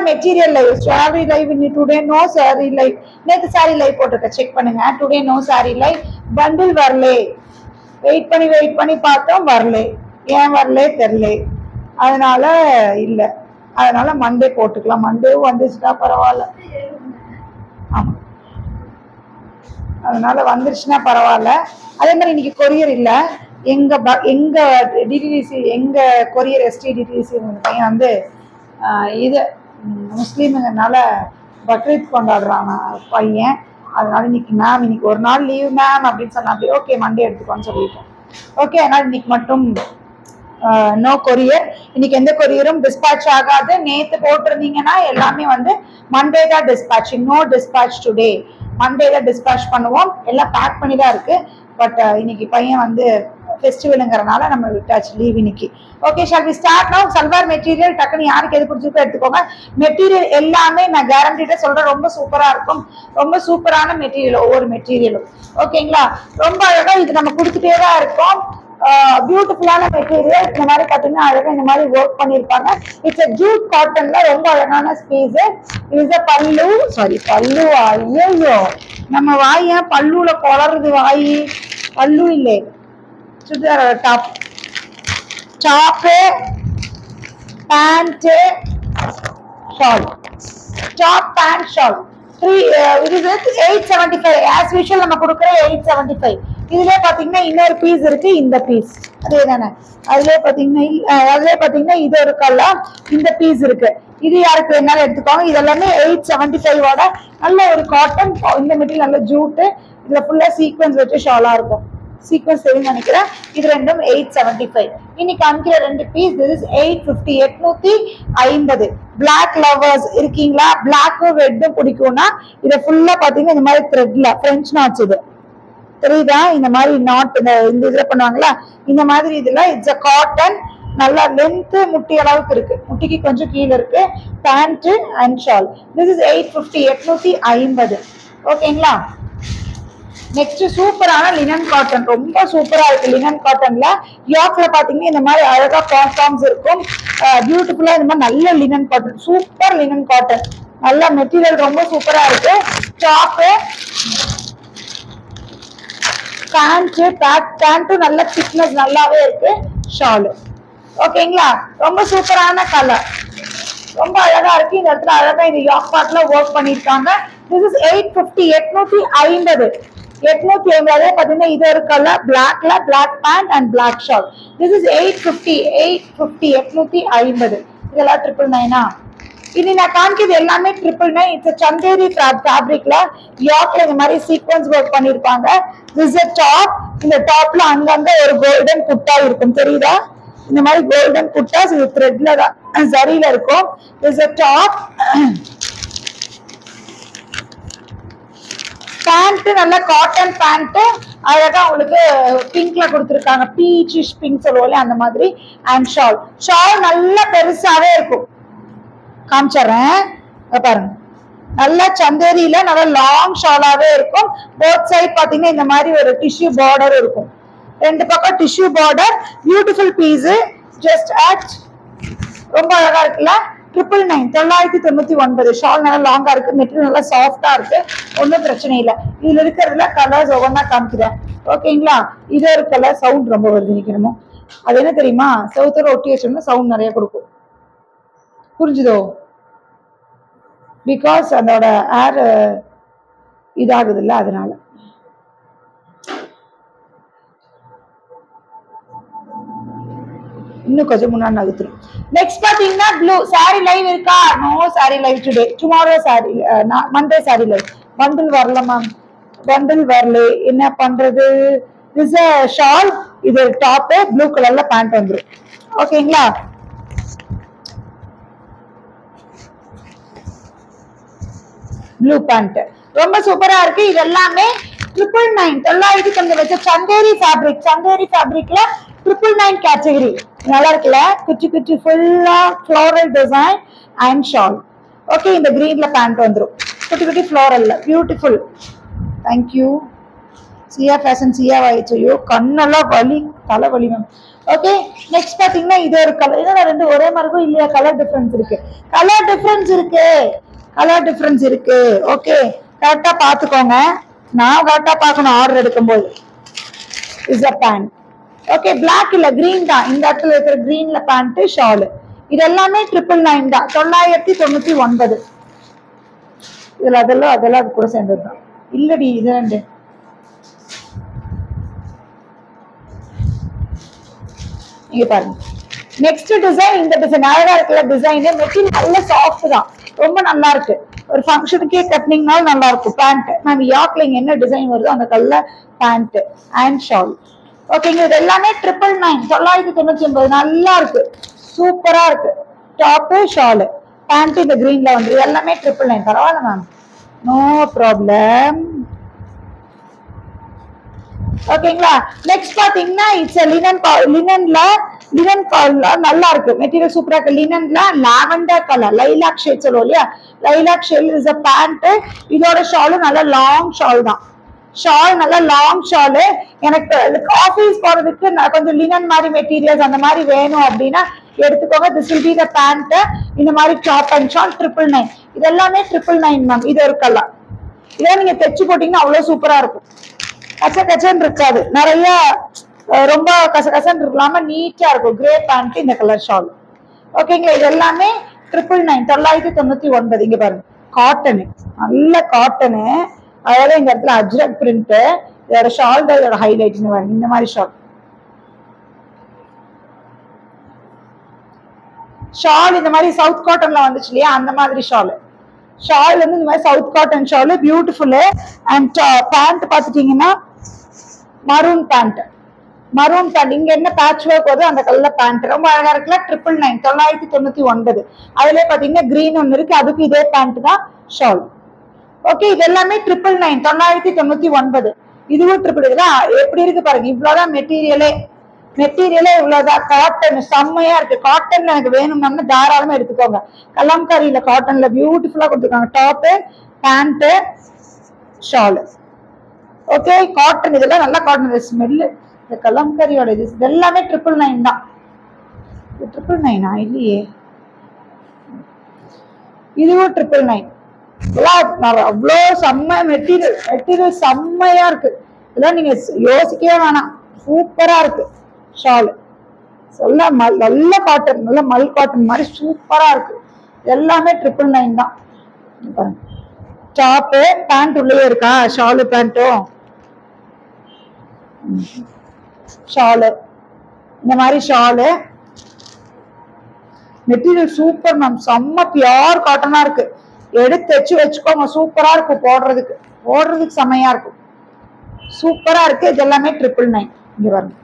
Material live sari live இன்னைக்கு today no sari live நேற்று sari live போட்டிருக்கேன் செக் பண்ணுங்க today no sari live bundle வரலே வெயிட் பண்ணி பார்த்தோம் வரல ஏன் வரலே தெரியல அதனால இல்லை அதனால மண்டே போட்டுக்கலாம் மண்டேவும் வந்துச்சுன்னா பரவாயில்ல ஆமாம் அதனால வந்துருச்சுன்னா பரவாயில்ல அதே மாதிரி இன்னைக்கு கொரியர் இல்லை எங்க டிடிடிசி எங்க கொரியர் எஸ்டிடிடிசி பையன் வந்து இது முஸ்லீமுங்கனால பக்ரீத் கொண்டாடுறான் பையன் அதனால இன்னைக்கு ஒரு நாள் லீவ் மேம் அப்படின்னு சொன்னா அப்படி ஓகே மண்டே எடுத்துக்கோன்னு சொல்லிட்டேன் ஓகே அதனால இன்னைக்கு மட்டும் நோ கொரியர் இன்னைக்கு எந்த கொரியரும் டிஸ்பேட்ச் ஆகாது நேற்று போட்டிருந்தீங்கன்னா எல்லாமே வந்து மண்டே தான் டிஸ்பேட்சிங் நோ டிஸ்பேட்ச் டுடே மண்டே தான் டிஸ்பேட்ச் பண்ணுவோம் எல்லாம் பேக் பண்ணி தான் இருக்கு பட் இன்னைக்கு பையன் வந்து ஃபெஸ்டிவலுங்கிறனால நம்ம விட்டாச்சு லீவ் இன்னைக்கு ஓகே ஷால் வி ஸ்டார்ட் நவ சல்வார் மெட்டீரியல் டக்குன்னு யாருக்கு எது பிடிச்சிருக்கோ எடுத்துக்கோங்க மெட்டீரியல் எல்லாமே நான் கேரண்டிட்டா சொல்றேன் ரொம்ப சூப்பரா இருக்கும் ரொம்ப சூப்பரான மெட்டீரியல் ஒவ்வொரு மெட்டீரியலும் ஓகேங்களா ரொம்ப அழகா இது நம்ம கொடுத்துட்டே தான் இருக்கோம் பியூட்டிஃபுல்லான மெட்டீரியல் இந்த மாதிரி பார்த்தீங்கன்னா அழகா இந்த மாதிரி ஒர்க் பண்ணியிருப்பாங்க இட்ஸ் ஜூட் காட்டன்ல ரொம்ப அழகான ஸ்பீஸ் இது பல்லு ஐயோ நம்ம வாய் ஏன் பல்லுல குளருது வாய் பல்லு இல்லை churidar top pant shawl top pant shawl இது 875 as usual நம்ம கொடுக்குற 875 இதுல பாத்தீங்கன்னா இன்னொரு பீஸ் இருக்கு இந்த பீஸ் அதே தானே அதுல பாத்தீங்கன்னா இது ஒரு கலர் இந்த பீஸ் இருக்கு இது யாருக்கு வேணாலும் எடுத்துக்கோங்க இதெல்லாமே 875 நல்ல ஒரு காட்டன் இந்த மெட்டீரியல் நல்ல ஜூட்டு இதுல ஃபுல்லா சீக்வன்ஸ் வச்சு ஷாலா இருக்கும் சீக்வன்ஸ் தெரியும் நினைக்கிறேன் இது ரெண்டும் 875 இன்னைக்கு அனுப்பிற ரெண்டு piece this is 850 850 black lovers இருக்கீங்களா பிளாக்கும் ரெட்டும் பிடிக்கும்னா இதை ஃபுல்லா பாத்தீங்கன்னா இந்த மாதிரி த்ரெட்ல பிரெஞ்ச் நாட்ஸ் இது தெரியுதா இந்த மாதிரி நாட் இந்த இதுல பண்ணுவாங்களா இந்த மாதிரி இதுல இட்ஸ் அ காட்டன் நல்லா லென்த் முட்டி அளவுக்கு இருக்கு முட்டிக்கு கொஞ்சம் கீழே இருக்கு pant and shawl this is 850 850 ஓகேங்களா நெக்ஸ்ட் சூப்பரான லினன் காட்டன் ரொம்ப சூப்பரா இருக்கு லினன் காட்டன்ல யோக்ல பாத்தீங்கன்னா இந்த மாதிரி அழகா காம்ஸ் இருக்கும் பியூட்டிஃபுல்லா இந்த மாதிரி நல்ல linen cotton super linen cotton நல்ல மெட்டீரியல் ரொம்ப சூப்பரா இருக்கு டாப்பு பேண்ட்டும் நல்ல திக்னஸ் நல்லாவே இருக்கு ஷாலு ஓகேங்களா ரொம்ப சூப்பரான கலர் ரொம்ப அழகா இருக்கு இந்த இடத்துல அழகா இந்த யோக் பார்ட்ல ஒர்க் பண்ணிருக்காங்க this is 850 850 அதே பாத்தீங்கன்னா இது ஒரு கலர் பிளாக்ல black pant and black shawl this is 850 850 இதெல்லாம் 999 இது நான் காமிக்கிறது எல்லாமே 999 இட்ஸ் சந்தேரி ஃபேப்ரிக்ல யோக்ல இந்த மாதிரி சீக்வன்ஸ் ஒர்க் பண்ணிருப்பாங்க this is a top இந்த டாப்ல அங்கங்க ஒரு கோல்டன் குட்டா இருக்கும் தெரியுதா இந்த மாதிரி கோல்டன் குட்டாஸ் இது த்ரெட்ல தான் சரியில இருக்கும் this is a top pant நல்ல காட்டன் பேண்ட் அழகா உங்களுக்கு பிங்க்ல கொடுத்துருக்காங்க பீச்சிஷ் பிங்க் சொல்லுவோம்ல அந்த மாதிரி அண்ட் ஷால் நல்ல பெருசாவே இருக்கும் காமிச்சறேன் பாருங்க நல்ல சந்தேரியில நல்ல லாங் ஷாலாவே இருக்கும் போத் சைட் பாத்தீங்கன்னா இந்த மாதிரி ஒரு டிஷ்யூ பார்டர் இருக்கும் ரெண்டு பக்கம் tissue border beautiful piece just at ரொம்ப அழகா இருக்குல்ல 999 ஷால் நல்லா லாங்கா இருக்கு மெட்டீரியல் நல்லா சாஃப்டா இருக்கு ஒன்றும் பிரச்சனை இல்லை இதுல இருக்கிறதுல கலர்ஸ் ஒவ்வொன்னா காமிக்கிறேன் ஓகேங்களா இது ஒரு கலர் சவுண்ட் ரொம்ப வருது நிக்கணுமோ அது என்ன தெரியுமா செவுத்தோட ஒட்டி வச்சோம்னா சவுண்ட் நிறைய கொடுக்கும் புரிஞ்சுதோ பிகாஸ் அதோட ஏர் இதாகுது இல்ல அதனால இன்னும் கொஞ்சம் முன்னாடி நகர்த்துறோம் நெக்ஸ்ட் பாத்தீங்கன்னா ப்ளூ சாரி லைவ் இருக்கா no sari live today tomorrow sari Monday sari live bundle வரல மேம் பண்டில் வரல என்ன பண்றது திஸ் ஷால் இது டாப் ப்ளூ கலர்ல பேண்ட் வந்துரும் ஓகேங்களா ப்ளூ பேண்ட் ரொம்ப சூப்பரா இருக்கு இது எல்லாமே 999 கொஞ்சம் வச்ச சந்தேரி ஃபேப்ரிக்ல 999 கேட்டகரி நல்லா இருக்குல்ல குச்சி குச்சி ஃபுல்லா floral design and shawl okay இந்த கிரீன்ல பேண்ட் வந்துரும் குட்டி குட்டி ஃப்ளோரல்ல beautiful thank you Siya fashion Siya வாய்ச்சையோ கண்ணெல்லாம் வலி தலை வலி மேம் ஓகே, நெக்ஸ்ட் பாத்தீங்கன்னா இது ஒரு கலர். ஏன்னா ரெண்டு ஒரே மாதிரி இருக்கும் இல்லையா? கலர் டிஃபரன்ஸ் இருக்கு, கலர் டிஃபரன்ஸ் இருக்கு, கலர் டிஃபரன்ஸ் இருக்கு. ஓகே, கரெக்டா பாத்துக்கோங்க. நான் கரெக்டா பார்க்கணும் ஆர்டர் எடுக்கும்போது. Is a pant. Okay, black இல்ல கிரீன் தான். இந்த இடத்துல இருக்கிற கிரீன்ல பேண்ட் ஷால். இது எல்லாமே 999 தான். 999. இதுல அதெல்லாம் அது கூட சேர்ந்ததுதான். இல்லடி இது ரெண்டு. இங்க பாருங்க, நெக்ஸ்ட் டிசைன். இந்த டிசைன் அழகா இருக்குல்ல டிசைன். மெட்டீரியல் நல்ல சாஃப்ட் தான், ரொம்ப நல்லா இருக்கு. ஒரு ஃபங்க்ஷனுக்கே கட்டினீங்கனாலும் நல்லா இருக்கும். பேண்ட் மேம் யாக்ல இங்க என்ன டிசைன் வருதோ அந்த கலர் பேண்ட் அண்ட் ஷால். ஓகேங்க, இது எல்லாமே 999, 999. நல்லா இருக்கு, சூப்பரா இருக்கு. டாப்பு ஷாலு பேண்ட் இந்த கிரீன்ல வந்து எல்லாமே 999. பரவாயில்ல மேம், நோ ப்ராப்ளம். ஓகேங்களா, நெக்ஸ்ட் பாத்தீங்கன்னா இட்ஸ் லினன் நல்லா இருக்கு. மெட்டீரியல் சூப்பரா இருக்கு. லினன்ல லாவெண்டர் கலர், லைலாக் ஷேட் சொல்லுவோம் இல்லையா? Lilac shade is a pant. இதோட ஷாலும் நல்ல லாங் ஷால் தான். ஷால் நல்ல லாங் ஷாலு. எனக்கு ஆஃபீஸ் போறதுக்கு கொஞ்சம் லினன் மாதிரி மெட்டீரியல்ஸ் அந்த மாதிரி வேணும் அப்படின்னா எடுத்துக்கோங்க. This will be the pant. இந்த மாதிரி டாப் அண்ட் ஷால் 999. இது எல்லாமே 999 மேம். இது ஒரு கலர். இதெல்லாம் நீங்க தைச்சு போட்டீங்கன்னா அவ்வளவு சூப்பரா இருக்கும். கச்ச கச்சன்னு இருக்காது, நிறைய ரொம்ப கசகசன்னு இருக்கலாம நீட்டா இருக்கும். கிரே பேண்ட் இந்த கலர் ஷால். ஓகேங்களா, இது எல்லாமே 999, 999. இங்க பாருங்க, காட்டனு, நல்ல காட்டனு. அதாவது இந்த இடத்துல அஜ்ரக் பிரிண்ட். இதோட ஷால் தான் இதோட ஹைலைட். இந்த மாதிரி ஷால் இந்த மாதிரி சவுத் காட்டன்ல வந்துச்சு இல்லையா? அந்த மாதிரி ஷால் வந்து இந்த மாதிரி south cotton shawl, beautiful. And pant பாத்துட்டீங்கன்னா மரூன் பேண்ட். இங்க என்ன பேட்ச் ஒர்க் வருது அந்த கலர் பேண்ட் ரொம்ப அழகா இருக்குல்ல. 999, 999. அதுல பாத்தீங்கன்னா கிரீன் ஒன்னு இருக்கு, அதுக்கு இதே பேண்ட் தான் ஷால். ஓகே, இது எல்லாமே 999, 999. இதுவும் ட்ரிபிள் தான். எப்படி இருக்கு பாருங்க, இவ்வளவுதான் மெட்டீரியலே இவ்வளவுதான். காட்டன் செம்மையா இருக்கு. காட்டன் எனக்கு வேணும்னா தாராளமா எடுத்துக்கோங்க. கலம்காரியில காட்டன்ல பியூட்டிஃபுல்லா கொடுத்துருக்காங்க. Top pant shawl. Okay, cotton இதெல்லாம் நல்லா காட்டன் ஸ்மெல்லு. இந்த கலம்காரியோட இது எல்லாமே 999 தான். 999 இல்லையே, இதுவும் 999. அவ்வளோ செம்ம மெட்டீரியல் செம்மையா இருக்கு. இதெல்லாம் நீங்க யோசிக்கவே வேணாம், சூப்பரா இருக்கு. ஷால் நல்ல காட்டன், நல்ல மல் காட்டன் மாதிரி சூப்பரா இருக்கு. எல்லாமே 999 தான். டாப்பு பேண்ட் உள்ளே இருக்கா, ஷாலு பேண்ட்டும் ஷாலு இந்த மாதிரி ஷாலு. மெட்டீரியல் சூப்பர் மேம், செம்ம பியோர் காட்டனா இருக்கு. எடுத்து வச்சு வச்சுக்கோங்க, சூப்பரா இருக்கும். போடுறதுக்கு செம்மையா இருக்கும், சூப்பரா இருக்கு. இது எல்லாமே 999. இங்க பாருங்க,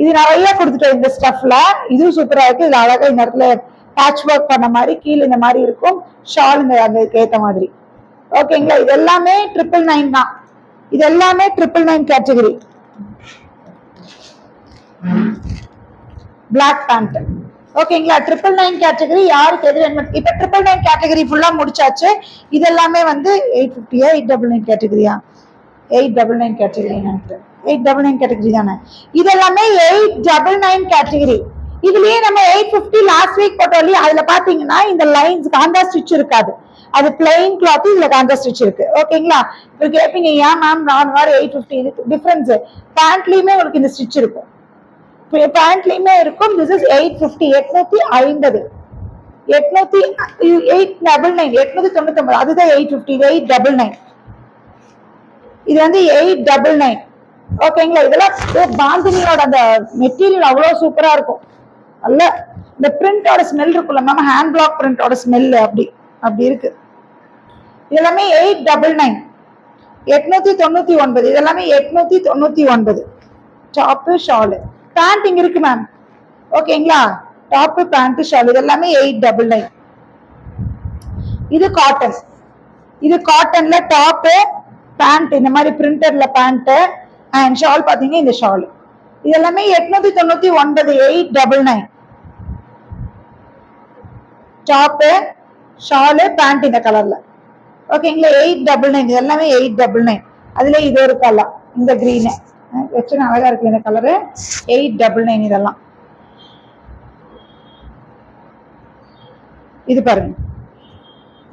இது நிறைய கொடுத்துட்டோம் இந்த ஸ்டஃப்ல. இதுவும் சூப்பரா இருக்கு. இது அழகா இந்த இடத்துல பேட்ச் ஒர்க் பண்ண மாதிரி கீழே இந்த மாதிரி இருக்கும். ஷால் இந்த அதுக்கு ஏத்த மாதிரி. ஓகேங்களா, இது எல்லாமே 999 தான். இது எல்லாமே 999 கேட்டகரி. Black pant. ஓகேங்களா, 999 கேட்டகரி. யாருக்கு எது வேணும்? இப்ப 999 கேட்டகரி ஃபுல்லா முடிச்சாச்சு. இது எல்லாமே வந்து 850, 899 கேட்டகரியா? 899 கேட்டகரி. 899 கேட்டகரி தானே. இது எல்லாமே 899 கேட்டகரி. இதுலயே நம்ம 850 லாஸ்ட் வீக் போட்டோம் இல்லையா? அதுல பாத்தீங்கன்னா இந்த லைன்ஸ் காந்தா ஸ்டிச் இருக்காது, அது பிளைன் கிளாத். இதுல காந்தா ஸ்டிச் இருக்கு. ஓகேங்களா, இப்ப கேப்பீங்க ஏன் மேம் 850 இருக்கு டிஃபரன்ஸ்? பேண்ட்லயுமே உங்களுக்கு இந்த ஸ்டிச் இருக்கும், பேண்ட்லயுமே இருக்கும். This is 850, 850, 899. அதுதான் 850, 899. இது வந்து 899. ஓகேங்களா, இதெல்லாம் பாந்தினியோட அந்த மெட்டீரியல் அவ்வளவு சூப்பரா இருக்கும். நல்ல இந்த பிரிண்டோட ஸ்மெல் இருக்குல்ல மேம், ஹேண்ட் பிளாக் பிரிண்டோட ஸ்மெல் அப்படி இருக்கு. இதெல்லாமே 899, 899. இதெல்லாமே 899. டாப்பு ஷாலு பேண்ட் இங்க இருக்கு மேம். ஓகேங்களா, டாப்பு பேண்ட் ஷால் இதெல்லாமே 899. இது காட்டன். இது காட்டன்ல டாப்பு பேண்ட் இந்த மாதிரி பிரிண்டர்ல பேண்ட் அண்ட் ஷால் பாத்தீங்கன்னா இந்த ஷால். இது எல்லாமே 899, 899. டாப்பு ஷாலு பேண்ட் இந்த கலர்ல. ஓகேங்களா, 899. இது எல்லாமே 899. அதுல இது ஒரு கலர், இந்த கிரீன். வச்சு அழகா இருக்கு இந்த கலரு. 899 இதெல்லாம். இது பாருங்க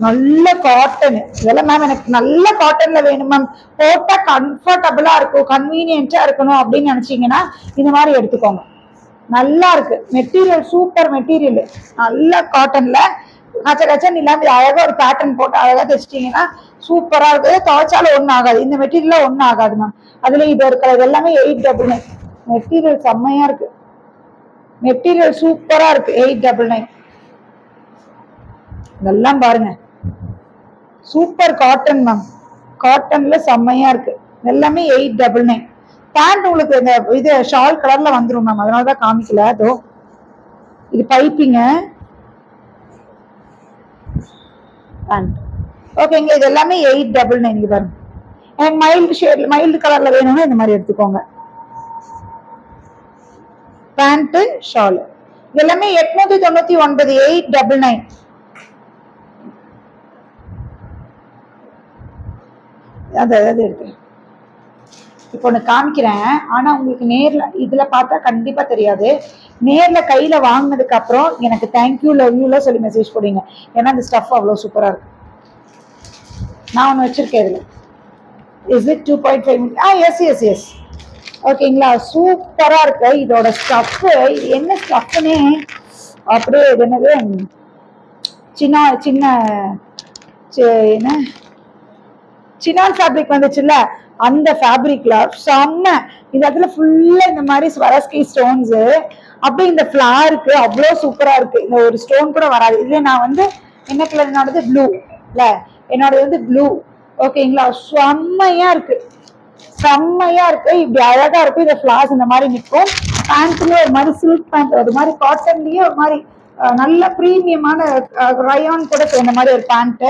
நல்ல காட்டன். இதெல்லாம் மேம் எனக்கு நல்ல காட்டன்ல வேணும் மேம், போட்டா கம்ஃபர்டபுளா இருக்கும், கன்வீனியன்ட்டா இருக்கணும் அப்படின்னு நினைச்சீங்கன்னா இந்த மாதிரி எடுத்துக்கோங்க. நல்லா இருக்கு மெட்டீரியல், சூப்பர் மெட்டீரியல், நல்ல காட்டன்ல கச்ச கச்சன் இல்லாம அழகா ஒரு பேட்டர்ன் போட்டு அழகா தைச்சிட்டீங்கன்னா சூப்பரா இருக்கு. துவைச்சாலும் ஒன்றும் ஆகாது, இந்த மெட்டீரியல் ஒன்றும் ஆகாது மேம். அதுல இது இருக்கிறது எல்லாமே 899. மெட்டீரியல் செம்மையா இருக்கு, மெட்டீரியல் சூப்பரா இருக்கு. 899 இதெல்லாம் பாருங்க சூப்பர் காட்டன் மேம், காட்டன்ல செம்மையா இருக்கு. எல்லாமே 899. பேண்ட் உங்களுக்கு இந்த இது ஷால் கலர்ல வந்துரும் மேம், அதனாலதான் காமிக்கல. அதோ இது பைப்பிங்க பேண்ட். ஓகேங்க, இது எல்லாமே 899 பாருங்க. எனக்கு மைல்டு ஷேட்ல மைல்டு கலர்ல வேணும்னா இந்த மாதிரி எடுத்துக்கோங்க. பேண்ட் ஷால் எல்லாமே 899. 899. அதாவது இருக்கு. இப்போ ஒன்று காமிக்கிறேன், ஆனா உங்களுக்கு நேர்ல இதுல பார்த்தா கண்டிப்பா தெரியாது. நேர்ல கையில வாங்கினதுக்கு அப்புறம் எனக்கு தேங்க்யூ லவ்யூல சொல்லி மெசேஜ் போடுவீங்க. ஏன்னா இந்த ஸ்டஃப் அவ்வளோ சூப்பரா இருக்கு. நான் ஒன்று வச்சிருக்கேன் இதுல. Is it 2.5? Yes yes yes. ஓகேங்களா, சூப்பரா இருக்கு இதோட ஸ்டஃப். இது என்ன ஸ்டஃப்னே அப்படியே இது என்னது சின்ன சின்ன என்ன சினான் ஃபேப்ரிக் வந்துச்சுல்ல, அந்த ஃபேப்ரிக்ல செம்ம. இந்த இடத்துல ஃபுல்லா இந்த மாதிரி ஸ்வரஸ்கி ஸ்டோன்ஸ், அப்படியே இந்த ஃபிளாருக்கு அவ்வளோ சூப்பரா இருக்கு. இந்த ஒரு ஸ்டோன் கூட வராது. இதுல நான் வந்து என்ன கலர், என்னோடது ப்ளூ இல்ல, என்னோடது வந்து ப்ளூ. ஓகேங்களா, செம்மையா இருக்கு, செம்மையா இருக்கு. இப்படி அழகா இருக்கும். இந்த ஃபிளார்ஸ் இந்த மாதிரி நிற்கும். பேண்ட்லயே ஒரு மாதிரி சில்க் பேண்ட், ஒரு மாதிரி காட்டன்லயே ஒரு மாதிரி நல்ல பிரீமியமான ரயான் கூட சேர்ந்த மாதிரி ஒரு பேண்ட்.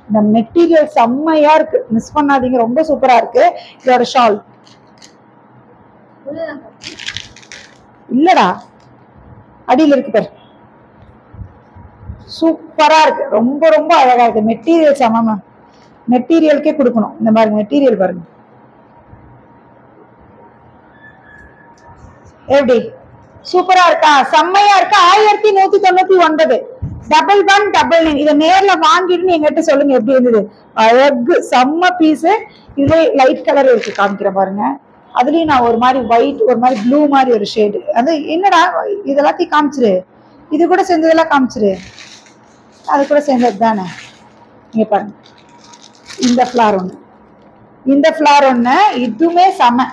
இந்த மெட்டீரியல் செம்மையா இருக்கு, மிஸ் பண்ணாதீங்க, ரொம்ப சூப்பரா இருக்கு. இதோட ஷால் இல்லடா அடியில் இருக்கு பாரு, சூப்பரா இருக்கு, ரொம்ப ரொம்ப அழகா இருக்கு. மெட்டீரியல் செம்ம, மெட்டீரியலுக்கே கொடுக்கணும். இந்த மாதிரி மெட்டீரியல் பாருங்க எப்படி சூப்பரா இருக்கா, செம்மையா இருக்கா. 1199. 1199. இதை நேர்ல வாங்கிட்டு எங்கிட்ட சொல்லுங்க எப்படி இருந்தது. அழகு, செம்ம பீஸ். இதுல லைட் கலர் இருக்கு, காமிக்கிற பாருங்க. அதுலயும் நான் ஒரு மாதிரி ஒயிட், ஒரு மாதிரி ப்ளூ மாதிரி ஒரு ஷேடு. அது என்னடா இதெல்லாத்தையும் காமிச்சிரு, இது கூட சேர்ந்ததெல்லாம் காமிச்சிரு, அது கூட சேர்ந்தது தானே. இங்க பாருங்க, இந்த ஃபிளார் ஒண்ணு, இந்த ஃபிளார் ஒண்ணு, இதுவுமே செம.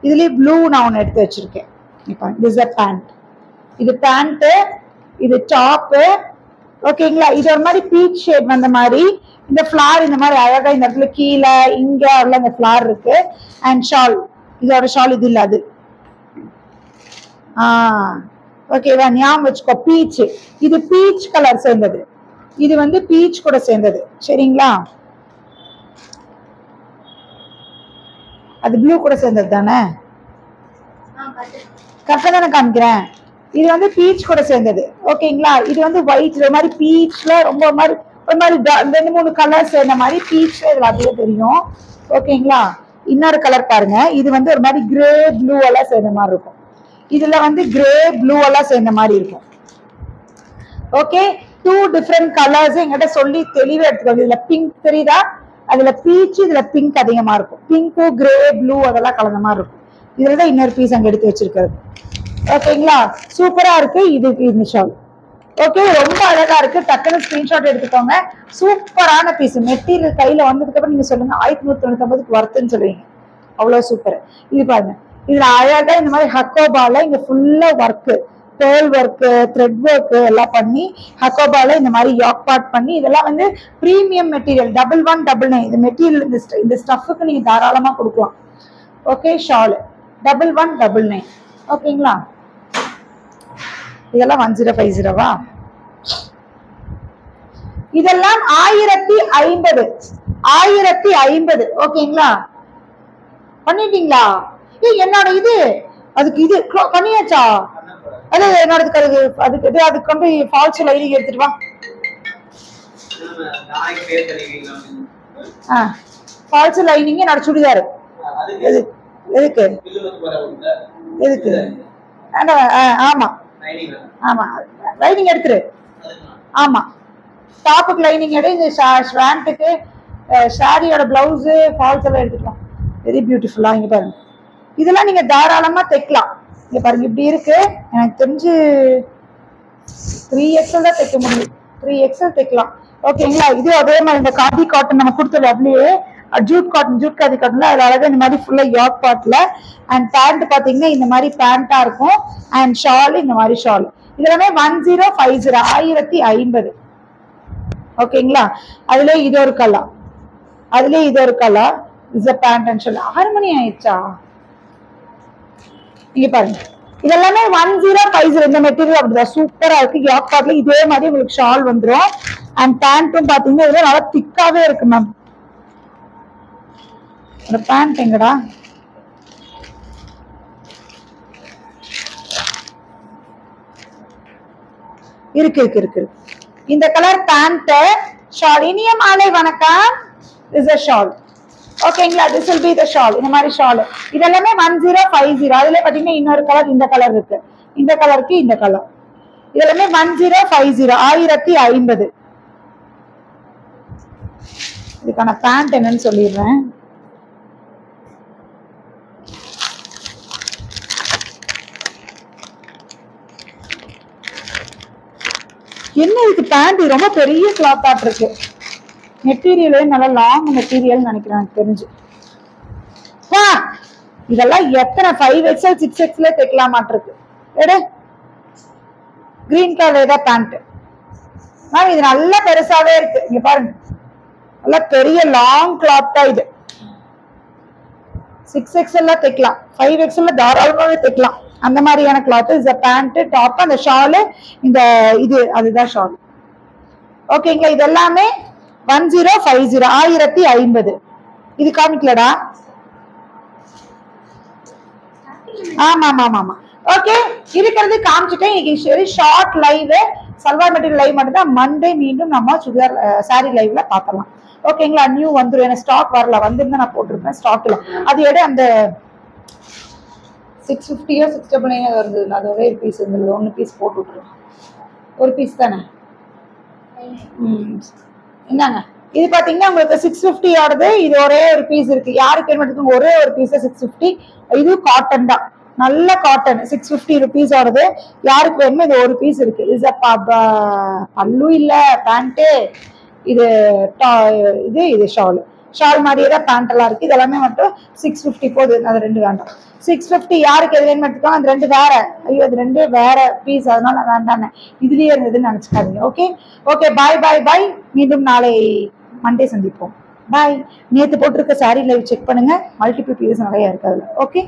இதுலயே ப்ளூ நான் ஒண்ணு எடுத்து வச்சிருக்கேன். திஸ் அ பேண்ட், இது பேண்ட், இது டாப். ஓகேங்களா, இது ஒரு மாதிரி பீச் ஷேட் வந்த மாதிரி. இந்த ஃபிளார் இந்த மாதிரி அழகா இந்த இடத்துல கீழே இங்க உள்ள இந்த ஃபிளார் இருக்கு. அண்ட் ஷால், இதோட ஷால் இது இல்ல அது. ஓகேவா, ஞாபகம் வச்சுக்கோ. பீச், இது பீச் கலர் சேர்ந்தது, இது வந்து பீச் கூட சேர்ந்தது. சரிங்களா, அது ப்ளூ கூட சேர்ந்தது தானே, கரெக்டா தானே காமிக்கிறேன். இது வந்து பீச் கூட சேர்ந்தது. ஓகேங்களா, இது வந்து ஒயிட், ஒரு மாதிரி பீச்ல ரொம்ப ஒரு மாதிரி 2-3 கலர் சேர்ந்த மாதிரி பீச்ல இதுல அப்படியே தெரியும். ஓகேங்களா, இன்னொரு கலர் பாருங்க, இது வந்து ஒரு மாதிரி கிரே ப்ளூ எல்லாம் சேர்ந்த மாதிரி இருக்கும். இதுல வந்து கிரே ப்ளூ எல்லாம் சேர்ந்த மாதிரி இருக்கும். ஓகே, 2 டிஃப்ரெண்ட் கலர்ஸ் என்கிட்ட சொல்லி தெளிவா எடுத்துக்கோங்க. இதுல பிங்க் தெரியுதா, அதுல பீச், இதுல பிங்க் அதிகமா இருக்கும். பிங்க், கிரே, ப்ளூ அதெல்லாம் கலந்த மாதிரி இருக்கும். இதுலதான் இன்னொரு பீஸ் அங்க எடுத்து வச்சிருக்காரு. ஓகேங்களா, சூப்பரா இருக்கு. இது இந்த ஷால். ஓகே, ரொம்ப அழகா இருக்கு. டக்குனு ஸ்கிரீன்ஷாட் எடுத்துக்கோங்க. சூப்பரான பீஸ். மெட்டீரியல் கையில வந்ததுக்கு அப்புறம் நீங்க சொல்லுங்க 1199 வருதுன்னு சொல்லுவீங்க, அவ்வளவு சூப்பர். இது பாருங்க, இதுல அழகா இந்த மாதிரி ஹக்கோபால இங்க ஃபுல்லா work, pearl work, thread work எல்லாம் பண்ணி ஹக்கோபால இந்த மாதிரி யாக் பார்ட் பண்ணி, இதெல்லாம் வந்து பிரீமியம் மெட்டீரியல். 1199. இந்த மெட்டீரியல் இந்த ஸ்டஃப்க்கு நீங்க தாராளமா கொடுக்கலாம். Okay, shawl 1199. ஓகேங்களா, இதெல்லாம் 1050வா, இதெல்லாம் 1050. 1050. ஓகேங்களா, பண்ணிட்டீங்களா? என்னோட இது அதுக்கு இது பண்ணியாச்சா? அது என்னோட அதுக்கு கொண்டு ஃபால்ஸ் லைனிங் எடுத்துட்டு வா. ஃபால்ஸ் லைனிங் என்னோட சுடிதார். எதுக்கு எதுக்கு ஆமா ஆமா லைனிங் எடுத்துரு. ஆமா டாப்புக்கு லைனிங் எடு. இந்த ஷாண்ட்டுக்கு ஷாரியோட பிளவுஸ் ஃபால்ஸ் எல்லாம் எடுத்துக்கலாம். வெரி பியூட்டிஃபுல்லா. இங்க பாருங்க, இதெல்லாம் நீங்க தாராளமா தைக்கலாம். இங்க பாருங்க இப்படி இருக்கு. எனக்கு தெரிஞ்சு 3XL தான் தைக்க முடியும். 3XL தைக்கலாம். ஓகேங்களா. இது அதே மாதிரி இந்த காதி காட்டன் நம்ம கொடுத்தது அப்படியே ஜூட் காட்டன், ஜூட் காதி காட்டன்ல அது அழகா இந்த மாதிரி ஃபுல்லா யாக் பாட்ல. அண்ட் பேண்ட் பாத்தீங்கன்னா இந்த மாதிரி பேண்டா இருக்கும். அண்ட் ஷால் இந்த மாதிரி ஷால். இதெல்லாமே 1050 1050. ஓகேங்களா. அதுல இது ஒரு கலர், அதுல இது ஒரு colour. Is a pant and shawl. 6 மணி ஆயிடுச்சா? இங்க பாருங்க, இதெல்லாமே 1050. இந்த மெட்டீரியல் அப்படிதான் சூப்பரா இருக்கு. யாக் பாட்ல இதே மாதிரி உங்களுக்கு ஷால் வந்துடும். அண்ட் பேண்ட்டும் பாத்தீங்கன்னா இதுல நல்லா திக்காவே இருக்கு மேம். இந்த பேண்ட் எங்கடா? இருக்கு இருக்கு இருக்கு. இந்த கலர் பேண்ட் ஷால். இனிய மாலை வணக்கம். Is a shawl. ஓகேங்களா. This will be the shawl. இந்த மாதிரி ஷால் இதெல்லாமே 1050. அதுல பாத்தீங்கன்னா இன்னொரு கலர், இந்த கலர் இருக்கு. இந்த கலருக்கு இந்த கலர். இதெல்லாமே 1050 1050. இதுக்கான பேண்ட் என்னன்னு சொல்லிடுறேன். என்ன இதுக்கு பேண்ட் ரொம்ப பெரிய கிளாத் ஆட் இருக்கு. மெட்டீரியலே நல்லா லாங் மெட்டீரியல் நினைக்கிறேன் எனக்கு தெரிஞ்சு. இதெல்லாம் எத்தனை 5XL 6XL தைக்கலாம் மாட்டிருக்கு. எடு கிரீன் கலர் தான் பேண்ட் மேம். இது நல்ல பெருசாவே இருக்கு. இங்க பாருங்க, நல்லா பெரிய லாங் கிளாத் தான் இது. 6XL தைக்கலாம், 5XL தாராளமாவே தைக்கலாம். அந்த மாதிரியான கிளாத். இஸ் பேண்ட், டாப், அந்த ஷாலு, இந்த இது அதுதான் ஷால். ஓகேங்களா. இது எல்லாமே 1050 1050. இது காமிக்கலடா. ஆமா ஆமா ஆமா. ஓகே, இருக்கிறது காமிச்சிட்டேன். இன்னைக்கு short live, salwar material live மட்டும் தான். மண்டே மீண்டும் நம்ம சுடிதார் சாரி லைவ்ல பாக்கலாம். ஓகேங்களா. நியூ வந்துடும். ஏன்னா ஸ்டாக் வரல, வந்திருந்தா நான் போட்டிருப்பேன். ஸ்டாக் இல்ல. அது எடு. அந்த 650 699 வருது. அது ஒரே பீஸ் இருந்தது. ஒன்னு பீஸ் போட்டு விட்டுருவோம். ஒரு பீஸ் தானே. என்னங்க இது பாத்தீங்கன்னா உங்களுக்கு 650 ஆடுது. இது ஒரே ஒரு பீஸ் இருக்கு. யாருக்கு மட்டும் ஒரே ஒரு பீஸ் 650. இது காட்டன் தான், நல்ல காட்டன். 650 ருபீஸ் ஆடுது. யாருக்கு வேணுமோ இது ஒரு பீஸ் இருக்கு. இது பல்லு இல்ல பேண்ட். இது இது இது ஷால். ஷால் மாதிரியே தான் பேண்ட் எல்லாம் இருக்கு. இதெல்லாமே மட்டும் 650 போகுது. அது ரெண்டு வேண்டாம். 650 யாருக்கு எது வேணும் எடுத்துக்கோங்க. அது ரெண்டு வேற. ஐயோ அது ரெண்டு வேற பீஸ், அதனால வேண்டானே. இதுலயே இருந்ததுன்னு நினைச்சுக்காதீங்க. Okay okay. Bye bye bye. மீண்டும் நாளை மண்டே சந்திப்போம். பாய். நேற்று போட்டிருக்க சாரி லைவ் செக் பண்ணுங்க. மல்டிபிள் பீஸ் நிறைய இருக்கு அதுல. ஓகே.